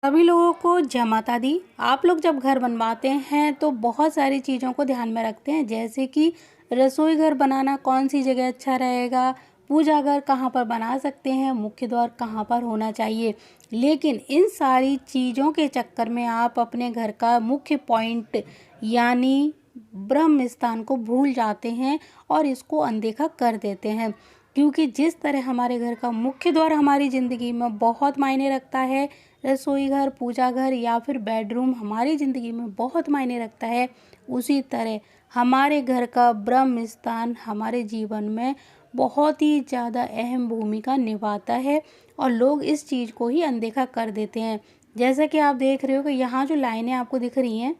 सभी लोगों को जय माता दी। आप लोग जब घर बनवाते हैं तो बहुत सारी चीज़ों को ध्यान में रखते हैं, जैसे कि रसोई घर बनाना कौन सी जगह अच्छा रहेगा, पूजा घर कहाँ पर बना सकते हैं, मुख्य द्वार कहाँ पर होना चाहिए। लेकिन इन सारी चीज़ों के चक्कर में आप अपने घर का मुख्य पॉइंट यानी ब्रह्म स्थान को भूल जाते हैं और इसको अनदेखा कर देते हैं। क्योंकि जिस तरह हमारे घर का मुख्य द्वार हमारी ज़िंदगी में बहुत मायने रखता है, रसोई घर, पूजा घर या फिर बेडरूम हमारी ज़िंदगी में बहुत मायने रखता है, उसी तरह हमारे घर का ब्रह्म स्थान हमारे जीवन में बहुत ही ज़्यादा अहम भूमिका निभाता है और लोग इस चीज़ को ही अनदेखा कर देते हैं। जैसा कि आप देख रहे हो कि यहाँ जो लाइनें आपको दिख रही हैं,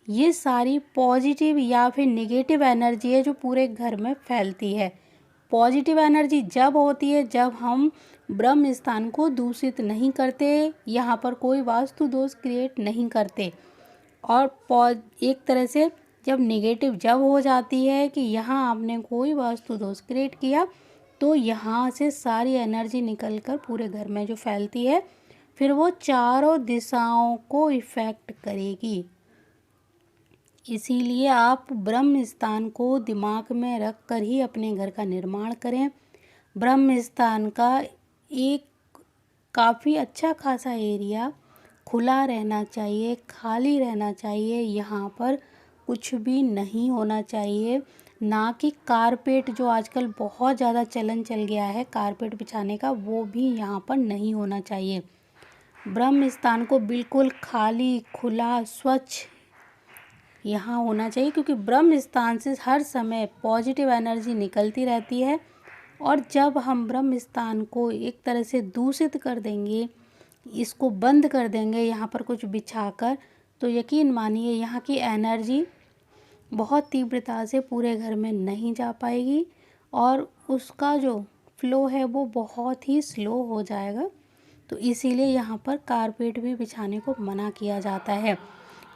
ये सारी पॉजिटिव या फिर नेगेटिव एनर्जी है जो पूरे घर में फैलती है। पॉजिटिव एनर्जी जब होती है जब हम ब्रह्म स्थान को दूषित नहीं करते, यहाँ पर कोई वास्तु दोष क्रिएट नहीं करते। और एक तरह से जब नेगेटिव जब हो जाती है कि यहाँ आपने कोई वास्तु दोष क्रिएट किया, तो यहाँ से सारी एनर्जी निकलकर पूरे घर में जो फैलती है, फिर वो चारों दिशाओं को इफ़ेक्ट करेगी। इसीलिए आप ब्रह्म स्थान को दिमाग में रख कर ही अपने घर का निर्माण करें। ब्रह्म स्थान का एक काफ़ी अच्छा खासा एरिया खुला रहना चाहिए, खाली रहना चाहिए। यहाँ पर कुछ भी नहीं होना चाहिए, ना कि कारपेट जो आजकल बहुत ज़्यादा चलन चल गया है कारपेट बिछाने का, वो भी यहाँ पर नहीं होना चाहिए। ब्रह्म स्थान को बिल्कुल खाली, खुला, स्वच्छ यहाँ होना चाहिए, क्योंकि ब्रह्म स्थान से हर समय पॉजिटिव एनर्जी निकलती रहती है। और जब हम ब्रह्म स्थान को एक तरह से दूषित कर देंगे, इसको बंद कर देंगे यहाँ पर कुछ बिछाकर, तो यकीन मानिए यहाँ की एनर्जी बहुत तीव्रता से पूरे घर में नहीं जा पाएगी और उसका जो फ्लो है वो बहुत ही स्लो हो जाएगा। तो इसीलिए यहाँ पर कारपेट भी बिछाने को मना किया जाता है।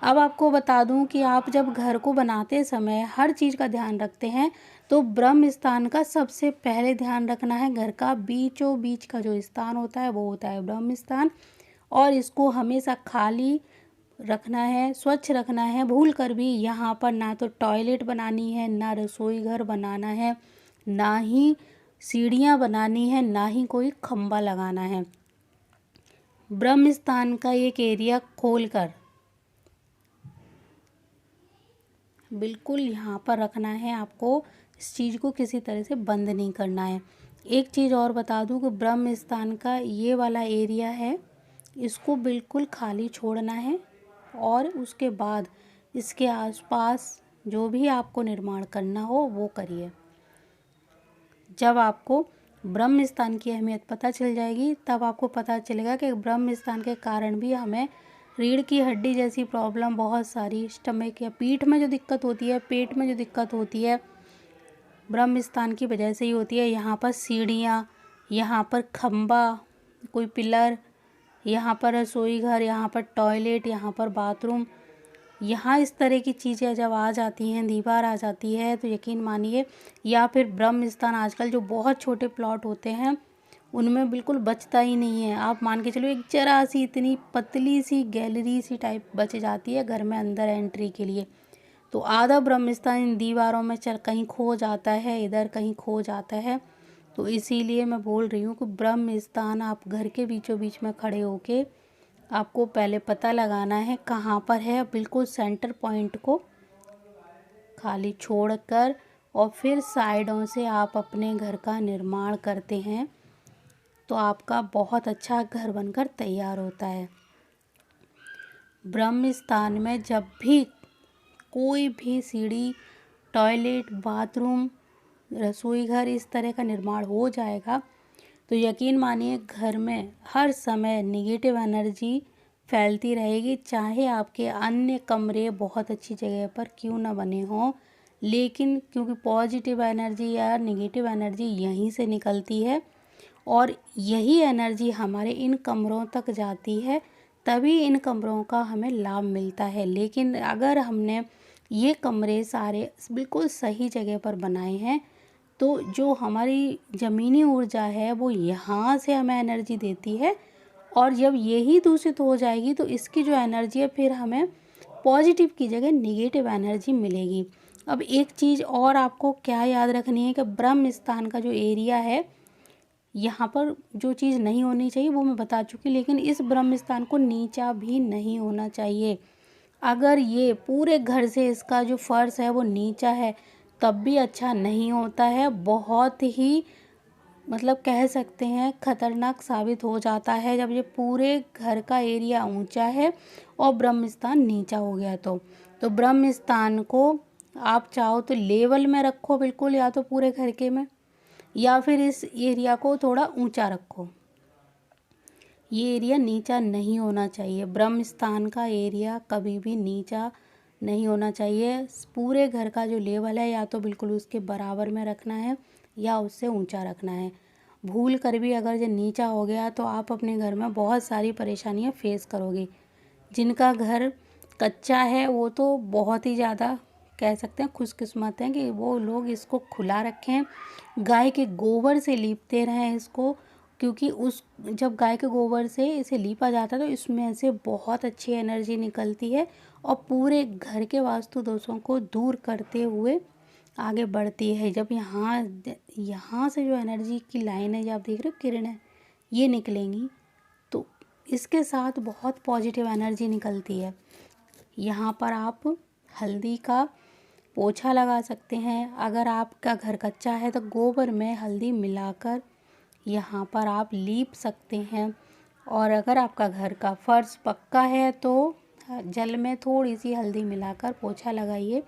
अब आपको बता दूं कि आप जब घर को बनाते समय हर चीज़ का ध्यान रखते हैं, तो ब्रह्म स्थान का सबसे पहले ध्यान रखना है। घर का बीचों बीच का जो स्थान होता है वो होता है ब्रह्म स्थान, और इसको हमेशा खाली रखना है, स्वच्छ रखना है। भूल कर भी यहाँ पर ना तो टॉयलेट बनानी है, ना रसोई घर बनाना है, ना ही सीढ़ियाँ बनानी है, ना ही कोई खंबा लगाना है। ब्रह्म स्थान का एक एरिया खोलकर बिल्कुल यहाँ पर रखना है। आपको इस चीज़ को किसी तरह से बंद नहीं करना है। एक चीज़ और बता दूँ कि ब्रह्म स्थान का ये वाला एरिया है, इसको बिल्कुल खाली छोड़ना है और उसके बाद इसके आसपास जो भी आपको निर्माण करना हो वो करिए। जब आपको ब्रह्म स्थान की अहमियत पता चल जाएगी, तब आपको पता चलेगा कि ब्रह्म स्थान के कारण भी हमें रीढ़ की हड्डी जैसी प्रॉब्लम, बहुत सारी स्टमक या पीठ में जो दिक्कत होती है, पेट में जो दिक्कत होती है, ब्रह्म स्थान की वजह से ही होती है। यहाँ पर सीढ़ियाँ, यहाँ पर खंबा, कोई पिलर, यहाँ पर रसोई घर, यहाँ पर टॉयलेट, यहाँ पर बाथरूम, यहाँ इस तरह की चीज़ें जब आ जाती हैं, दीवार आ जाती है, तो यकीन मानिए, या फिर ब्रह्म स्थान आजकल जो बहुत छोटे प्लॉट होते हैं उनमें बिल्कुल बचता ही नहीं है। आप मान के चलो एक जरा सी इतनी पतली सी गैलरी सी टाइप बच जाती है घर में अंदर एंट्री के लिए, तो आधा ब्रह्म स्थान इन दीवारों में चल कहीं खो जाता है, इधर कहीं खो जाता है। तो इसीलिए मैं बोल रही हूँ कि ब्रह्म स्थान आप घर के बीचों बीच में खड़े होके आपको पहले पता लगाना है कहाँ पर है। बिल्कुल सेंटर पॉइंट को खाली छोड़कर और फिर साइडों से आप अपने घर का निर्माण करते हैं, तो आपका बहुत अच्छा घर बनकर तैयार होता है। ब्रह्म स्थान में जब भी कोई भी सीढ़ी, टॉयलेट, बाथरूम, रसोई घर इस तरह का निर्माण हो जाएगा, तो यकीन मानिए घर में हर समय नेगेटिव एनर्जी फैलती रहेगी। चाहे आपके अन्य कमरे बहुत अच्छी जगह पर क्यों ना बने हों, लेकिन क्योंकि पॉजिटिव एनर्जी या नेगेटिव एनर्जी यहीं से निकलती है और यही एनर्जी हमारे इन कमरों तक जाती है, तभी इन कमरों का हमें लाभ मिलता है। लेकिन अगर हमने ये कमरे सारे बिल्कुल सही जगह पर बनाए हैं, तो जो हमारी ज़मीनी ऊर्जा है वो यहाँ से हमें एनर्जी देती है और जब यही दूषित हो जाएगी तो इसकी जो एनर्जी है फिर हमें पॉजिटिव की जगह नेगेटिव एनर्जी मिलेगी। अब एक चीज़ और आपको क्या याद रखनी है कि ब्रह्म स्थान का जो एरिया है, यहाँ पर जो चीज़ नहीं होनी चाहिए वो मैं बता चुकी, लेकिन इस ब्रह्म स्थान को नीचा भी नहीं होना चाहिए। अगर ये पूरे घर से इसका जो फर्श है वो नीचा है तब भी अच्छा नहीं होता है, बहुत ही मतलब कह सकते हैं खतरनाक साबित हो जाता है जब ये पूरे घर का एरिया ऊंचा है और ब्रह्म स्थान नीचा हो गया। तो ब्रह्म स्थान को आप चाहो तो लेवल में रखो बिल्कुल, या तो पूरे घर के में, या फिर इस एरिया को थोड़ा ऊंचा रखो। ये एरिया नीचा नहीं होना चाहिए। ब्रह्म स्थान का एरिया कभी भी नीचा नहीं होना चाहिए। पूरे घर का जो लेवल है या तो बिल्कुल उसके बराबर में रखना है या उससे ऊंचा रखना है। भूल कर भी अगर ये नीचा हो गया तो आप अपने घर में बहुत सारी परेशानियां फेस करोगे। जिनका घर कच्चा है वो तो बहुत ही ज़्यादा कह सकते हैं खुशकिस्मत हैं कि वो लोग इसको खुला रखें, गाय के गोबर से लीपते रहें इसको, क्योंकि उस जब गाय के गोबर से इसे लीपा जाता है तो इसमें से बहुत अच्छी एनर्जी निकलती है और पूरे घर के वास्तु दोषों को दूर करते हुए आगे बढ़ती है। जब यहाँ से जो एनर्जी की लाइन है, जो आप देख रहे हो किरणें ये निकलेंगी, तो इसके साथ बहुत पॉजिटिव एनर्जी निकलती है। यहाँ पर आप हल्दी का पोछा लगा सकते हैं। अगर आपका घर कच्चा है तो गोबर में हल्दी मिलाकर यहाँ पर आप लीप सकते हैं। और अगर आपका घर का फर्श पक्का है तो जल में थोड़ी सी हल्दी मिलाकर पोछा लगाइए,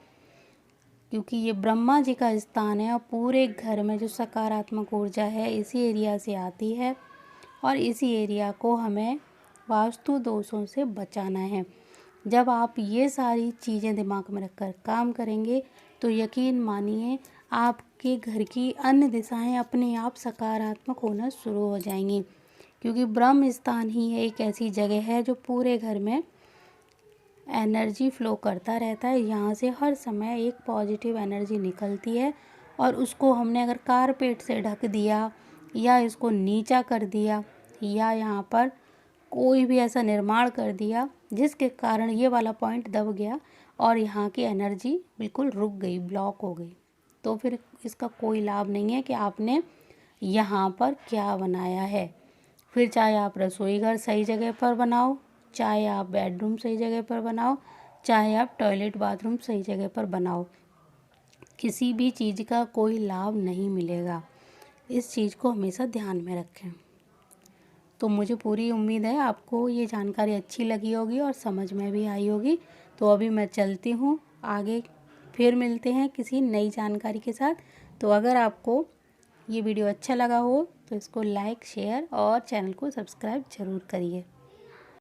क्योंकि ये ब्रह्मा जी का स्थान है और पूरे घर में जो सकारात्मक ऊर्जा है इसी एरिया से आती है और इसी एरिया को हमें वास्तु दोषों से बचाना है। जब आप ये सारी चीज़ें दिमाग में रखकर काम करेंगे तो यकीन मानिए आपके घर की अन्य दिशाएं अपने आप सकारात्मक होना शुरू हो जाएंगी, क्योंकि ब्रह्म स्थान ही एक ऐसी जगह है जो पूरे घर में एनर्जी फ्लो करता रहता है। यहाँ से हर समय एक पॉजिटिव एनर्जी निकलती है और उसको हमने अगर कारपेट से ढक दिया या इसको नीचा कर दिया या यहाँ पर कोई भी ऐसा निर्माण कर दिया जिसके कारण ये वाला पॉइंट दब गया और यहाँ की एनर्जी बिल्कुल रुक गई, ब्लॉक हो गई, तो फिर इसका कोई लाभ नहीं है कि आपने यहाँ पर क्या बनाया है। फिर चाहे आप रसोई घर सही जगह पर बनाओ, चाहे आप बेडरूम सही जगह पर बनाओ, चाहे आप टॉयलेट बाथरूम सही जगह पर बनाओ, किसी भी चीज़ का कोई लाभ नहीं मिलेगा। इस चीज़ को हमेशा ध्यान में रखें। तो मुझे पूरी उम्मीद है आपको ये जानकारी अच्छी लगी होगी और समझ में भी आई होगी। तो अभी मैं चलती हूँ, आगे फिर मिलते हैं किसी नई जानकारी के साथ। तो अगर आपको ये वीडियो अच्छा लगा हो तो इसको लाइक, शेयर और चैनल को सब्सक्राइब ज़रूर करिए।